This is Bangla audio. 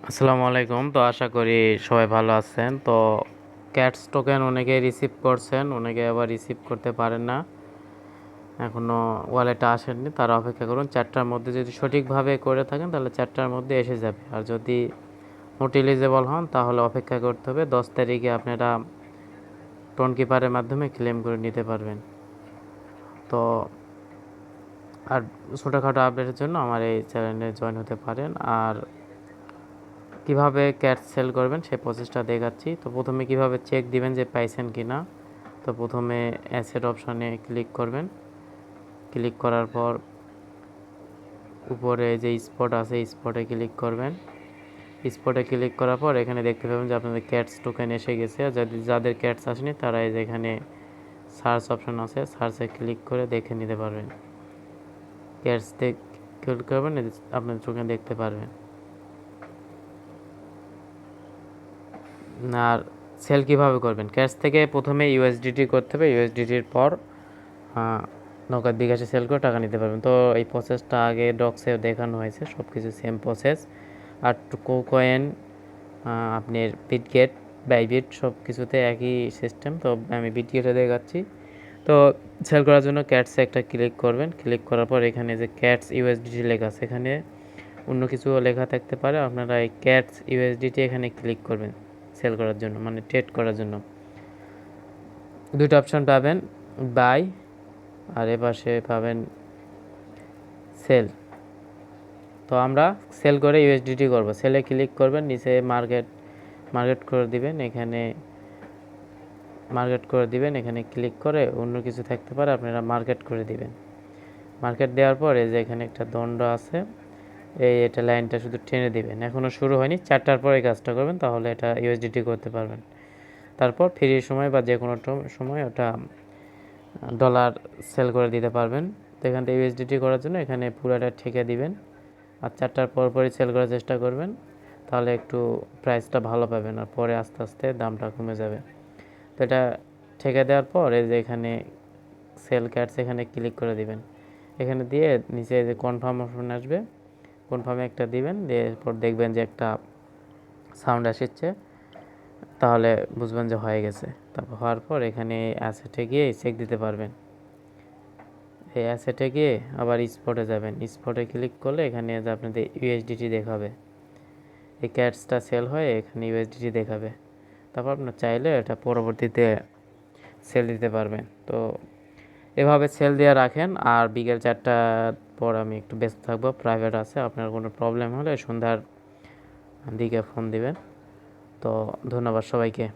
আসসালামু আলাইকুম। তো আশা করি সবাই ভালো আছেন। তো ক্যাটস টোকেন অনেকে রিসিভ করছেন, অনেকে আবার রিসিভ করতে পারেন না, এখনও ওয়ালেটে আসেননি। তারা অপেক্ষা করুন। 4টার মধ্যে যদি সঠিকভাবে করে থাকেন তাহলে 4টার মধ্যে এসে যাবে। আর যদি নট এলিজেবল হন তাহলে অপেক্ষা করতে হবে। 10 তারিখে আপনারা টোন কিপারের মাধ্যমে ক্লেম করে নিতে পারবেন। তো আর ছোটোখাটো আপডেটের জন্য আমার এই চ্যানেলে জয়েন হতে পারেন। আর কিভাবে ক্যাট সেল করবেন সেই প্রসেসটা দেখাচ্ছি। তো প্রথমে কিভাবে চেক দিবেন যে পাইছেন কি না। তো প্রথমে অ্যাসেট অপশানে ক্লিক করবেন। ক্লিক করার পর উপরে যে স্পট আছে স্পটে ক্লিক করবেন। স্পটে ক্লিক করার পর এখানে দেখতে পাবেন যে আপনাদের ক্যাটস টোকেন এসে গেছে। আর যদি যাদের ক্যাটস আসেনি তারা এই যে এখানে সার্চ অপশান আছে, সার্চে ক্লিক করে দেখে নিতে পারবেন। ক্যাটস ক্লিক করবেন, আপনাদের টোকেন দেখতে পারবেন। আর সেল কীভাবে করবেন, ক্যাশ থেকে প্রথমে ইউএসডিটি করতে হবে। ইউএসডিটির পর নগদ বিকাশে সেল করে টাকা নিতে পারবেন। তো এই প্রসেসটা আগে ডক্সে দেখানো হয়েছে, সব কিছু সেম প্রসেস। আর কয়েন, আপনার বিটগেট, বাইবিট সব কিছুতে একই সিস্টেম। তো আমি বিটগেটে দেখাচ্ছি। তো সেল করার জন্য ক্যাটসে একটা ক্লিক করবেন। ক্লিক করার পর এখানে যে ক্যাটস ইউএসডিটি লেখা আছে, এখানে অন্য কিছু লেখা থাকতে পারে। আপনারা এই ক্যাটস ইউএসডিটি এখানে ক্লিক করবেন সেল করার জন্য, মানে ট্রেড করার জন্য। দুইটা অপশন পাবেন, বাই আর এপাশে পাবেন সেল। তো আমরা সেল করে ইউএসডিটি করব। সেলে ক্লিক করবেন, নিচে মার্কেট করে দিবেন। এখানে ক্লিক করে অন্য কিছু থাকতে পারে, আপনারা মার্কেট করে দিবেন। মার্কেট দেওয়ার পর এই যে এখানে একটা দণ্ড আছে, এটা লাইনটা শুধু টেনে দিবেন। এখনও শুরু হয়নি, 4টার পরে কাজটা করবেন, তাহলে এটা ইউএসডিটি করতে পারবেন। তারপর ফ্রি সময় বা যে কোনো সময় ওটা ডলার সেল করে দিতে পারবেন। তো এখান থেকে ইউএসডিটি করার জন্য এখানে পুরোটা ঠেকে দিবেন। আর 4টার পরপরই সেল করার চেষ্টা করবেন, তাহলে একটু প্রাইসটা ভালো পাবেন। আর পরে আস্তে আস্তে দামটা কমে যাবে। তো এটা ঠেকে দেওয়ার পর এই যে এখানে সেল ক্যাটস এখানে ক্লিক করে দিবেন। এখানে দিয়ে নিচে যে কনফার্ম অপশন আসবে, কনফার্মে একটা দিবেন। দিয়ে এরপর দেখবেন যে একটা সাউন্ড আসছে, তাহলে বুঝবেন যে হয়ে গেছে। তারপর হওয়ার পর এখানে অ্যাসেটে গিয়ে চেক দিতে পারবেন। এই অ্যাসেটে গিয়ে আবার স্পটে যাবেন। স্পটে ক্লিক করলে এখানে যে আপনাদের ইউএসডিটি দেখাবে। এই ক্যাটসটা সেল হয়ে এখানে ইউএসডিটি দেখাবে। তারপর আপনার চাইলে এটা পরবর্তীতে সেল দিতে পারবেন। তো এভাবে সেল দিয়ে রাখেন। আর বিকেল 4টার পর আমি একটু ব্যস্ত থাকবো, প্রাইভেট আছে। আপনার কোনো প্রবলেম হলে সন্ধ্যার দিকে ফোন দিবেন। তো ধন্যবাদ সবাইকে।